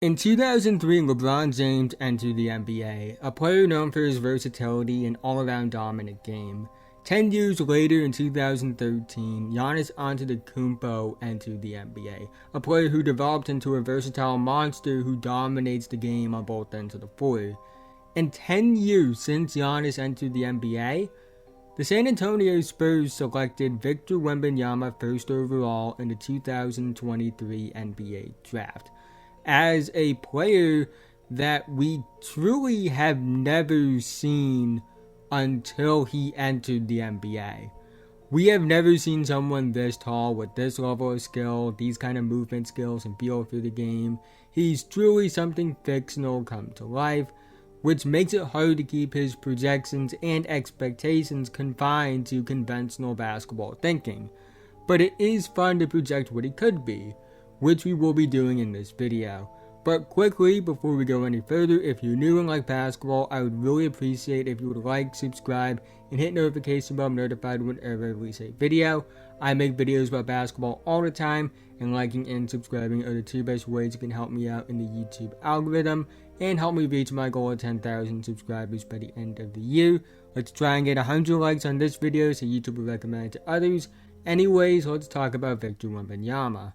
In 2003, LeBron James entered the NBA, a player known for his versatility and all-around dominant game. 10 years later, in 2013, Giannis Antetokounmpo entered the NBA, a player who developed into a versatile monster who dominates the game on both ends of the floor. In 10 years since Giannis entered the NBA, the San Antonio Spurs selected Victor Wembanyama first overall in the 2023 NBA Draft, as a player that we truly have never seen until he entered the NBA. We have never seen someone this tall with this level of skill, these kind of movement skills and feel for the game. He's truly something fictional come to life, which makes it hard to keep his projections and expectations confined to conventional basketball thinking. But it is fun to project what he could be, which we will be doing in this video. But quickly, before we go any further, if you're new and like basketball, I would really appreciate if you would like, subscribe, and hit notification bell notified whenever I release a video. I make videos about basketball all the time, and liking and subscribing are the two best ways you can help me out in the YouTube algorithm, and help me reach my goal of 10,000 subscribers by the end of the year. Let's try and get 100 likes on this video so YouTube will recommend it to others. Anyways, let's talk about Victor Wembanyama.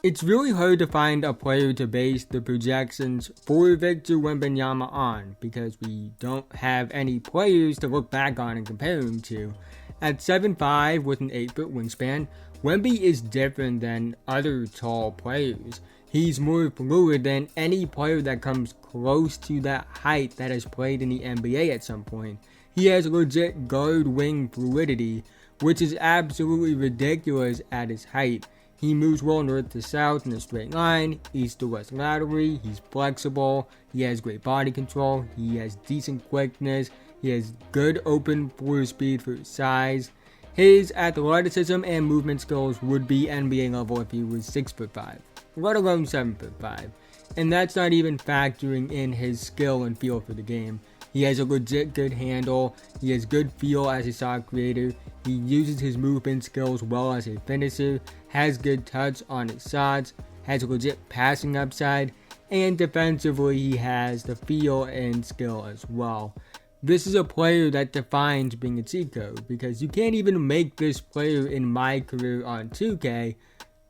It's really hard to find a player to base the projections for Victor Wembanyama on, because we don't have any players to look back on and compare him to. At 7'5" with an 8-foot wingspan, Wemby is different than other tall players. He's more fluid than any player that comes close to that height that has played in the NBA at some point. He has legit guard-wing fluidity, which is absolutely ridiculous at his height. He moves well north to south in a straight line, east to west laterally, he's flexible, he has great body control, he has decent quickness, he has good open floor speed for his size. His athleticism and movement skills would be NBA level if he was 6'5", let alone 7'5", and that's not even factoring in his skill and feel for the game. He has a legit good handle, he has good feel as a shot creator, he uses his movement skills well as a finisher, has good touch on his shots, has a legit passing upside, and defensively he has the feel and skill as well. This is a player that defines being a cheat code, because you can't even make this player in my career on 2K,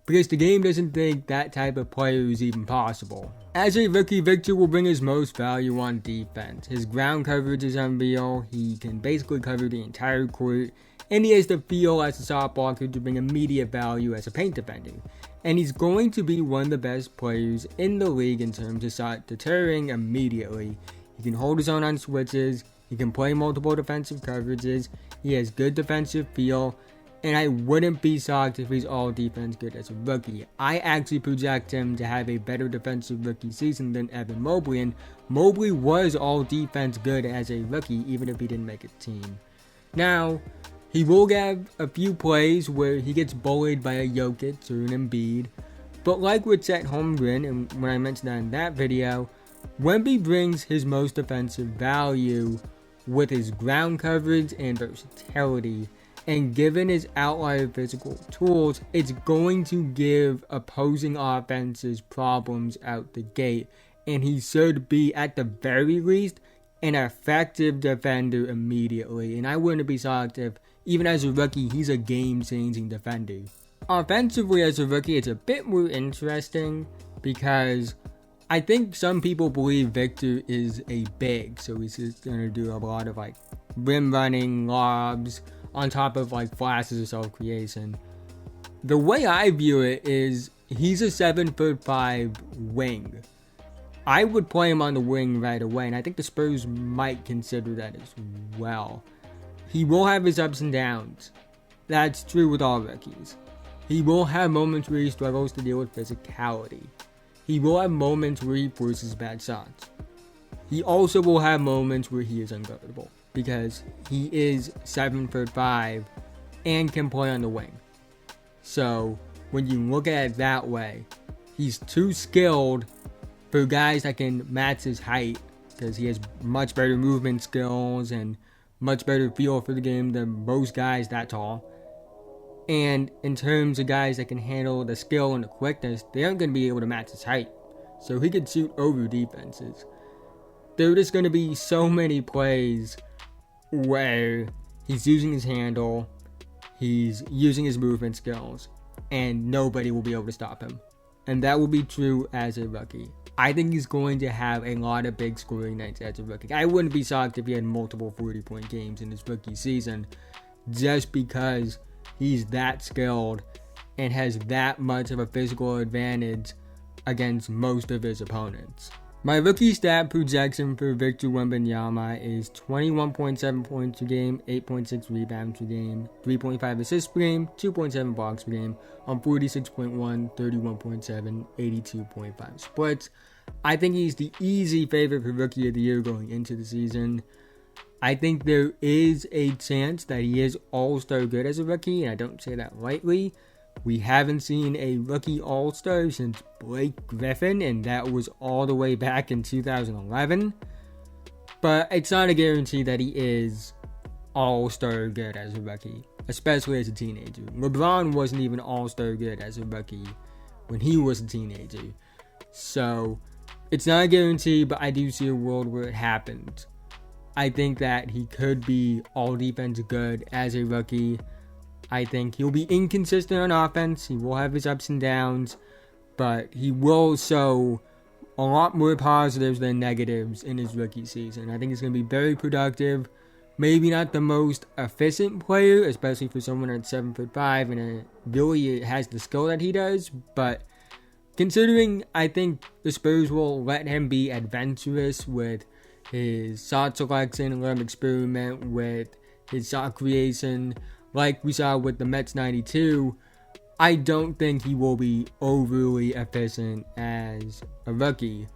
because the game doesn't think that type of player is even possible. As a rookie, Victor will bring his most value on defense. His ground coverage is unreal, he can basically cover the entire court, and he has the feel as a shot blocker to bring immediate value as a paint defender. And he's going to be one of the best players in the league in terms of shot deterring immediately. He can hold his own on switches, he can play multiple defensive coverages, he has good defensive feel, and I wouldn't be shocked if he's all defense good as a rookie. I actually project him to have a better defensive rookie season than Evan Mobley, and Mobley was all defense good as a rookie even if he didn't make a team. Now, he will have a few plays where he gets bullied by a Jokic or an Embiid, but like with Chet Holmgren, and when I mentioned that in that video, Wemby brings his most defensive value with his ground coverage and versatility. And given his outlier physical tools, it's going to give opposing offenses problems out the gate. And he should be, at the very least, an effective defender immediately. And I wouldn't be shocked if, even as a rookie, he's a game-changing defender. Offensively, as a rookie, it's a bit more interesting, because I think some people believe Victor is a big. So he's just going to do a lot of rim running, lobs, on top of flashes of self-creation. The way I view it is he's a 7'5" wing. I would play him on the wing right away, and I think the Spurs might consider that as well. He will have his ups and downs. That's true with all rookies. He will have moments where he struggles to deal with physicality. He will have moments where he forces bad shots. He also will have moments where he is unguardable, because he is 7'5" and can play on the wing. So when you look at it that way, he's too skilled for guys that can match his height, because he has much better movement skills and much better feel for the game than most guys that tall. And in terms of guys that can handle the skill and the quickness, they aren't going to be able to match his height. So he could shoot over defenses. There are just going to be so many plays where he's using his handle, he's using his movement skills, and nobody will be able to stop him. And that will be true as a rookie. I think he's going to have a lot of big scoring nights as a rookie. I wouldn't be shocked if he had multiple 40-point games in his rookie season, just because he's that skilled and has that much of a physical advantage against most of his opponents. My rookie stat projection for Victor Wembanyama is 21.7 points per game, 8.6 rebounds per game, 3.5 assists per game, 2.7 blocks per game, on 46.1, 31.7, 82.5 splits. I think he's the easy favorite for Rookie of the Year going into the season. I think there is a chance that he is all-star good as a rookie, and I don't say that lightly. We haven't seen a rookie all-star since Blake Griffin, and that was all the way back in 2011. But it's not a guarantee that he is all-star good as a rookie, especially as a teenager. LeBron wasn't even all-star good as a rookie when he was a teenager. So, it's not a guarantee, but I do see a world where it happens. I think that he could be all-defense good as a rookie. I think he'll be inconsistent on offense. He will have his ups and downs, but he will show a lot more positives than negatives in his rookie season. I think he's going to be very productive. Maybe not the most efficient player, especially for someone at 7'5" and really has the skill that he does. But considering, I think the Spurs will let him be adventurous with his shot selection, let him experiment with his shot creation, like we saw with the Mets 92, I don't think he will be overly efficient as a rookie.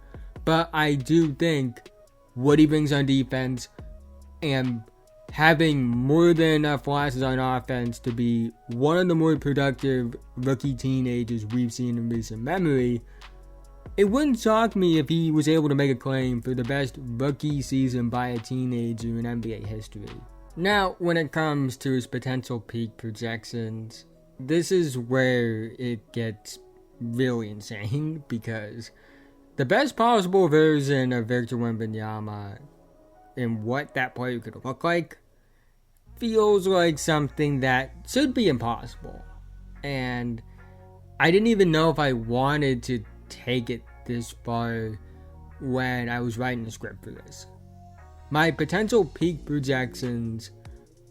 But I do think what he brings on defense and having more than enough flashes on offense to be one of the more productive rookie teenagers we've seen in recent memory, it wouldn't shock me if he was able to make a claim for the best rookie season by a teenager in NBA history. Now, when it comes to his potential peak projections, this is where it gets really insane, because the best possible version of Victor Wembanyama and what that player could look like feels like something that should be impossible. And I didn't even know if I wanted to take it this far when I was writing the script for this. My potential peak projections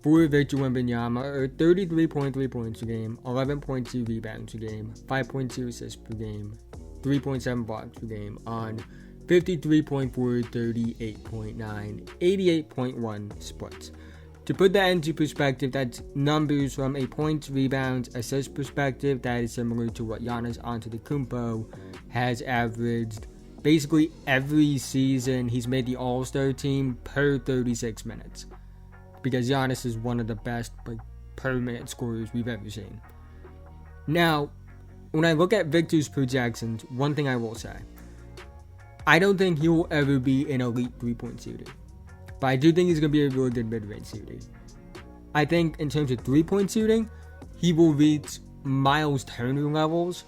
for Victor Wembanyama are 33.3 points per game, 11.2 rebounds per game, 5.2 assists per game, 3.7 blocks per game on 53.4, 38.9, 88.1 splits. To put that into perspective, that's numbers from a points, rebounds, assist perspective that is similar to what Giannis Antetokounmpo has averaged basically every season he's made the All-Star team per 36 minutes. Because Giannis is one of the best per minute scorers we've ever seen. Now, when I look at Victor's projections, one thing I will say, I don't think he will ever be an elite 3-point shooter. But I do think he's going to be a really good mid-range shooter. I think in terms of 3-point shooting, he will reach Miles Turner levels,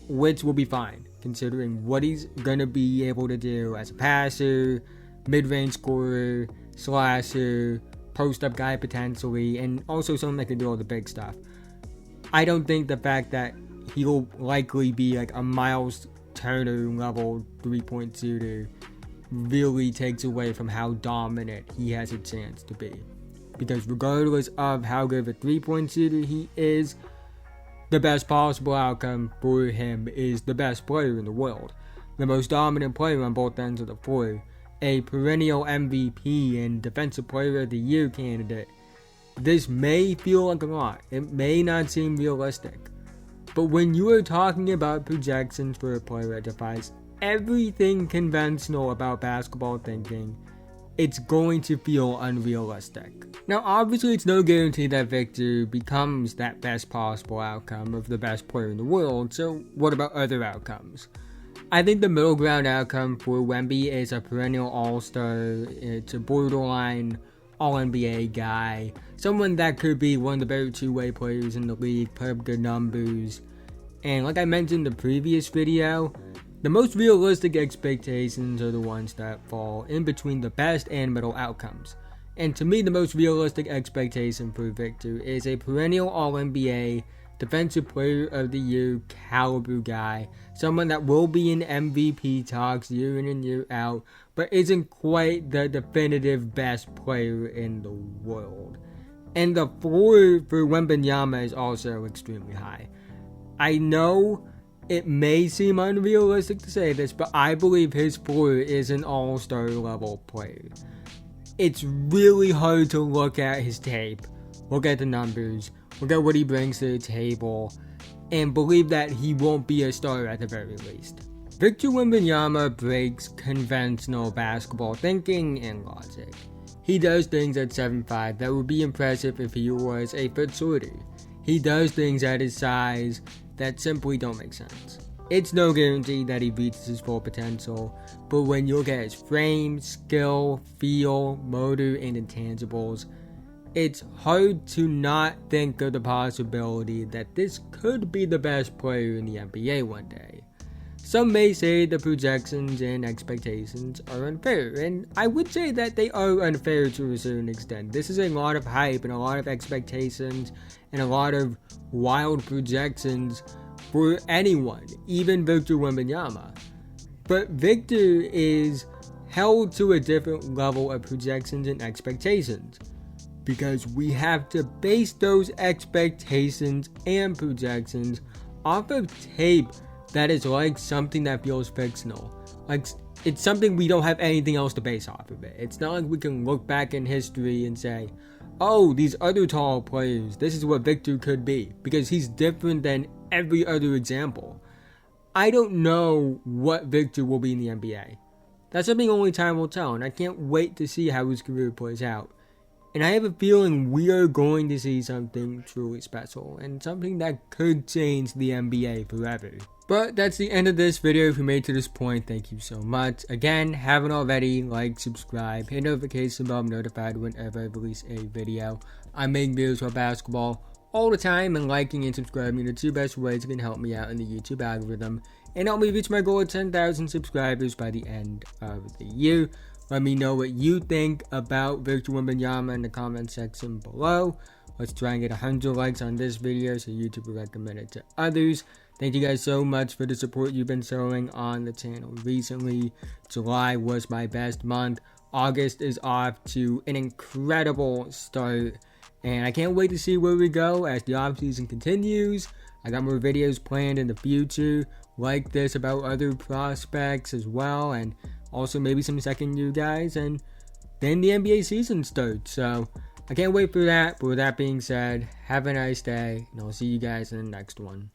which will be fine, considering what he's going to be able to do as a passer, mid-range scorer, slasher, post-up guy potentially, and also someone that can do all the big stuff. I don't think the fact that he'll likely be like a Miles Turner level 3-point shooter really takes away from how dominant he has a chance to be. Because regardless of how good of a 3-point shooter he is, the best possible outcome for him is the best player in the world, the most dominant player on both ends of the floor, a perennial MVP and Defensive Player of the Year candidate. This may feel like a lot. It may not seem realistic. But when you are talking about projections for a player that defies everything conventional about basketball thinking, it's going to feel unrealistic. Now, obviously, it's no guarantee that Victor becomes that best possible outcome of the best player in the world, so what about other outcomes? I think the middle ground outcome for Wemby is a perennial all-star. It's a borderline All-NBA guy, someone that could be one of the better two-way players in the league, put up good numbers. And like I mentioned in the previous video, the most realistic expectations are the ones that fall in between the best and middle outcomes. And to me, the most realistic expectation for Victor is a perennial All-NBA, Defensive Player of the Year caliber guy, someone that will be in MVP talks year in and year out, but isn't quite the definitive best player in the world. And the floor for Wembanyama is also extremely high. I know it may seem unrealistic to say this, but I believe his floor is an all-star level player. It's really hard to look at his tape, look at the numbers, look at what he brings to the table, and believe that he won't be a star at the very least. Victor Wembanyama breaks conventional basketball thinking and logic. He does things at 7'5" that would be impressive if he was a foot shorter. He does things at his size that simply don't make sense. It's no guarantee that he reaches his full potential, but when you look at his frame, skill, feel, motor, and intangibles, it's hard to not think of the possibility that this could be the best player in the NBA one day. Some may say the projections and expectations are unfair, and I would say that they are unfair to a certain extent. This is a lot of hype and a lot of expectations and a lot of wild projections for anyone, even Victor Wembanyama. But Victor is held to a different level of projections and expectations, because we have to base those expectations and projections off of tape that is like something that feels fictional. Like, it's something we don't have anything else to base off of it. It's not like we can look back in history and say, oh, these other tall players, this is what Victor could be, because he's different than every other example. I don't know what Victor will be in the NBA. That's something only time will tell, and I can't wait to see how his career plays out. And I have a feeling we are going to see something truly special, and something that could change the NBA forever. But that's the end of this video. If you made it to this point, thank you so much. Again, haven't already, like, subscribe, hit notification bell, I'm notified whenever I release a video. I make videos about basketball all the time, and liking and subscribing are the two best ways that can help me out in the YouTube algorithm and help me reach my goal of 10,000 subscribers by the end of the year. Let me know what you think about Victor Wembanyama in the comment section below. Let's try and get 100 likes on this video so YouTube will recommend it to others. Thank you guys so much for the support you've been showing on the channel recently. July was my best month. August is off to an incredible start, and I can't wait to see where we go as the offseason continues. I got more videos planned in the future like this about other prospects as well, and also maybe some second year guys, and then the NBA season starts. So I can't wait for that. But with that being said, have a nice day, and I'll see you guys in the next one.